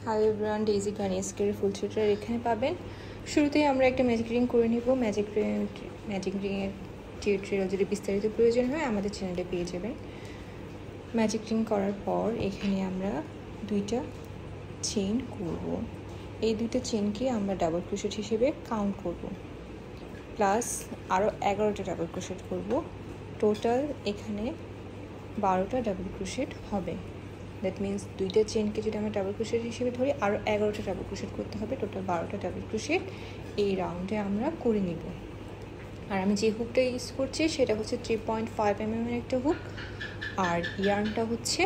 Hi everyone, daisy গার্নিয়ার্সের ফুল থ্রেডার এখানে পাবেন। শুরুতেই আমরা একটা ম্যাজিক রিং করে নিব। ম্যাজিক রিংয়ের টিউটোরিয়াল যদি বিস্তারিত প্রয়োজন হয় আমাদের চ্যানেলে পেয়ে যাবেন। ম্যাজিক রিং করার পর এখানে আমরা দুইটা চেইন করব। এই দুইটা চেইনকে আমরা ডাবল ক্রোশেট হিসেবে কাউন্ট করব, প্লাস আরও 11টা ডাবল ক্রোশেট করব। টোটাল এখানে 12টা ডাবল ক্রোশেট হবে। দ্যাট মিন্স দুইটা চেনকে যদি আমরা ডাবল ক্রোশেট হিসেবে ধরি আরও 11টা ডাবল ক্রোশেট করতে হবে। টোটাল 12টা ডাবল ক্রোশেট এই রাউন্ডে আমরা করে নিব। আর আমি যে হুকটা ইউজ করছি সেটা হচ্ছে 3.5 mm এর একটা হুক, আর ইয়ার্নটা হচ্ছে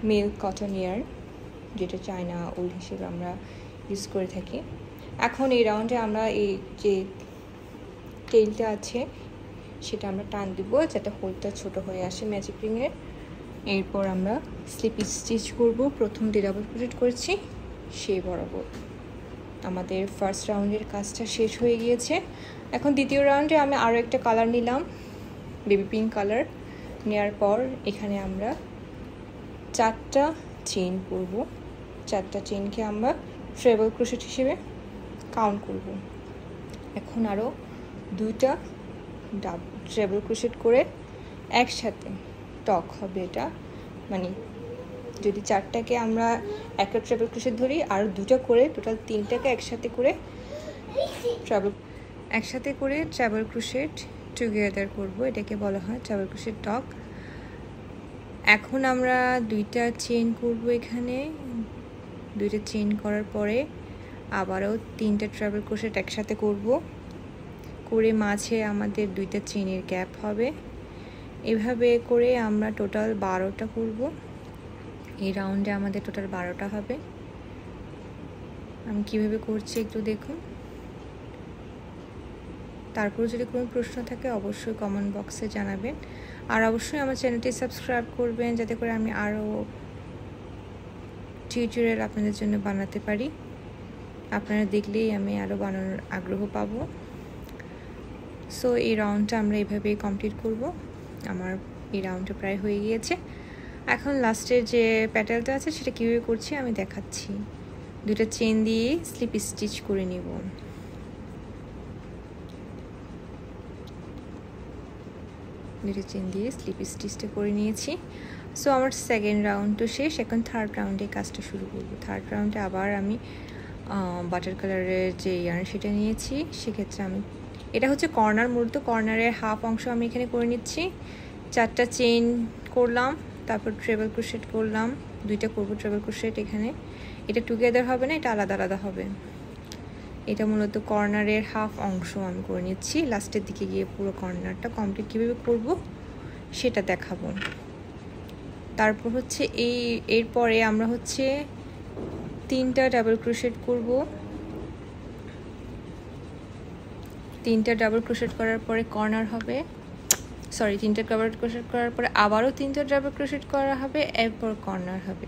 মিল্ক কটন ইয়ার্ন, যেটা চায়না উল হিসেবে আমরা ইউজ করে থাকি। এখন এই রাউন্ডে আমরা এই যে টেইলটা আছে সেটা আমরা টান দিব যাতে হোলটা ছোট হয়ে আসে ম্যাজিক রিংয়ের। এরপর আমরা স্লিপ স্টিচ করব। প্রথম যে ডাবল ক্রোশেট করেছি সেই বরাবর। আমাদের ফার্স্ট রাউন্ডের কাজটা শেষ হয়ে গিয়েছে। এখন দ্বিতীয় রাউন্ডে আমি আরও একটা কালার নিলাম, বেবি পিঙ্ক কালার। নেওয়ার পর এখানে আমরা 4টা চেইন করব। 4টা চেইনকে আমরা ট্রেবল ক্রোশেট হিসেবে কাউন্ট করব। এখন আরও 2টা ট্রেবল ক্রোশেট করে একসাথে টক হবে এটা, মানে যদি 4টাকে আমরা একটা ট্রেবল ক্রোশেট ধরি আর 2টা করে টোটাল 3টাকে একসাথে করে ট্রেবল ক্রোশেট টুগেদার করব। এটাকে বলা হয় ট্রেবল ক্রোশেট টক। এখন আমরা 2টা চেইন করব। এখানে 2টা চেইন করার পরে আবারও 3টা ট্রেবল ক্রোশেট একসাথে করব, করে মাঝে আমাদের 2টা চেইনের গ্যাপ হবে। এভাবে করে আমরা টোটাল 12টা করব। এই রাউন্ডে আমাদের টোটাল 12টা হবে। আমি কিভাবে করছি একটু দেখুন। তারপর যদি কোনো প্রশ্ন থাকে অবশ্যই কমেন্ট বক্সে জানাবেন। আর অবশ্যই আমার চ্যানেলটি সাবস্ক্রাইব করবেন যাতে করে আমি আরও টিউটোরিয়াল আপনাদের জন্য বানাতে পারি। আপনারা দেখলেই আমি আরও বানানোর আগ্রহ পাবো। সো এই রাউন্ডটা আমরা এইভাবেই কমপ্লিট করব। আমার এই রাউন্ডটা প্রায় হয়ে গিয়েছে। এখন লাস্টের যে প্যাটেলটা আছে সেটা কীভাবে করছি আমি দেখাচ্ছি। 2টা চেইন দিয়ে স্লিপ স্টিচ করে নিব। দুটো চেইন দিয়ে স্লিপ স্টিচটা করে নিয়েছি। সো আমার সেকেন্ড রাউন্ড তো শেষ। এখন থার্ড রাউন্ডে কাজটা শুরু করব। থার্ড রাউন্ডে আবার আমি বাটার কালারের যে ইয়ার্ন সেটা নিয়েছি। সেক্ষেত্রে আমি এটা হচ্ছে কর্নার, মূলত কর্নারের হাফ অংশ আমি এখানে করে নিচ্ছি। 4টা চেইন করলাম, তারপর ট্রেবল ক্রোশেট করলাম, 2টা করব ট্রেবল ক্রোশেট। এখানে এটা টুগেদার হবে না, এটা আলাদা আলাদা হবে। এটা মূলত কর্নারের হাফ অংশ আমি করে নিচ্ছি। লাস্টের দিকে গিয়ে পুরো কর্নারটা কমপ্লিট কীভাবে করব সেটা দেখাবো। তারপর হচ্ছে এরপরে আমরা হচ্ছে 3টা ডাবল ক্রোশেট করব। 3টা ডাবল ক্রোশেট করার পরে কর্নার হবে, 3টা ডাবল ক্রোশেট করার পরে আবারও 3টা ডাবল ক্রোশেট করা হবে, এরপর কর্নার হবে।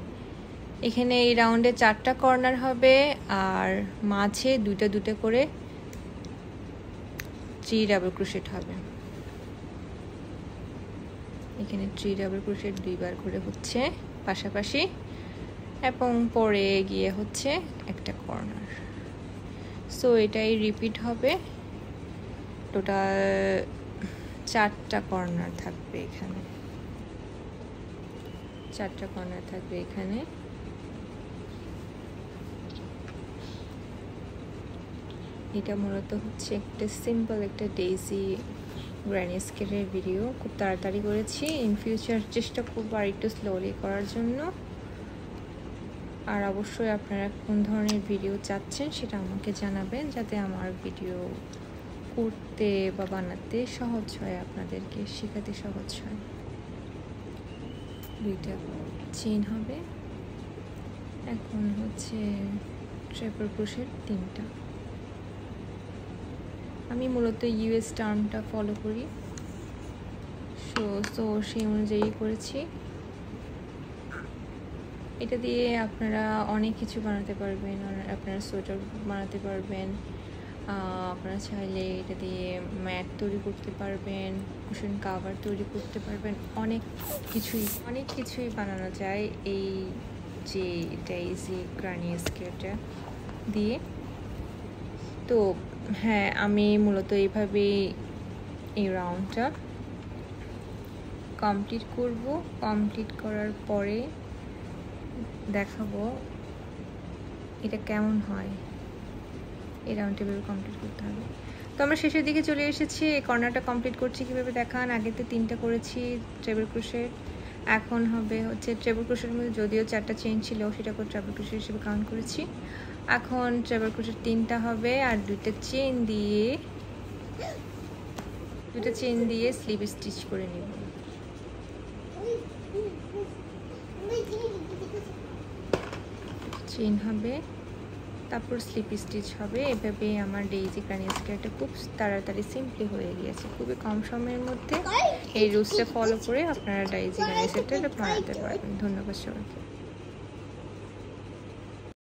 এখানে এই রাউন্ডে 4টা কর্নার হবে আর মাঝে 2টা করে 3 ডাবল ক্রোশেট হবে। এখানে 3 ডাবল ক্রোশেট 2বার করে হচ্ছে পাশাপাশি, এবং পরে গিয়ে হচ্ছে একটা কর্নার। সো এটাই রিপিট হবে। টোটাল 4টা কর্নার থাকবে এখানে, 4টা কর্নার থাকবে এখানে। এটা মূলত হচ্ছে একটা সিম্পল একটা ডেইজি গার্নিয়ার্সের ভিডিও। খুব তাড়াতাড়ি করেছি। ইন ফিউচার চেষ্টা করবো আর একটু স্লোলি করার জন্য। আর অবশ্যই আপনারা কোন ধরনের ভিডিও চাচ্ছেন সেটা আমাকে জানাবেন যাতে আমার ভিডিও করতে বা বানাতে সহজ হয়, আপনাদেরকে শেখাতে সহজ হয়। 2টা চেইন হবে। এখন হচ্ছে ট্রিপল ক্রোশেট 3টা। আমি মূলত ইউএস টার্মটা ফলো করি, সো সেই অনুযায়ী করেছি। এটা দিয়ে আপনারা অনেক কিছু বানাতে পারবেন। আপনারা সোয়েটার বানাতে পারবেন, আপনারা চাইলে এটা দিয়ে ম্যাট তৈরি করতে পারবেন, কুশন কাভার তৈরি করতে পারবেন। অনেক কিছুই বানানো যায় এই যে ডেইজি ক্রানি স্কেয়ারটা দিয়ে। তো হ্যাঁ, আমি মূলত এইভাবেই এই রাউন্ডটা কমপ্লিট করব। কমপ্লিট করার পরে দেখাবো এটা কেমন হয়। এই রাউন্ডটা এভাবে কমপ্লিট করতে হবে। তো আমরা শেষের দিকে চলে এসেছি। এই কর্নারটা কমপ্লিট করছি কীভাবে দেখান। আগে তো 3টা করেছি ট্রেবল ক্রোশেট, এখন হবে হচ্ছে ট্রেবল ক্রোশের মধ্যে যদিও 4টা চেইন ছিল সেটাকে ট্রেবল ক্রোশেট হিসেবে কাউন্ট করেছি। এখন ট্রেবল ক্রোশেট 3টা হবে আর 2টা চেইন দিয়ে স্লিপ স্টিচ করে নিব। চেইন হবে, তারপর স্লিপ স্টিচ হবে। এভাবে আমার ডেইজি ক্রানি স্কেয়ারটা খুব তাড়াতাড়ি সিম্পলি হয়ে গিয়েছে। খুবই কম সময়ের মধ্যে এই রুলসটা ফলো করে আপনারা ডেইজি ক্রানি স্কেয়ারটা বানাতে পারবেন। ধন্যবাদ সবাইকে।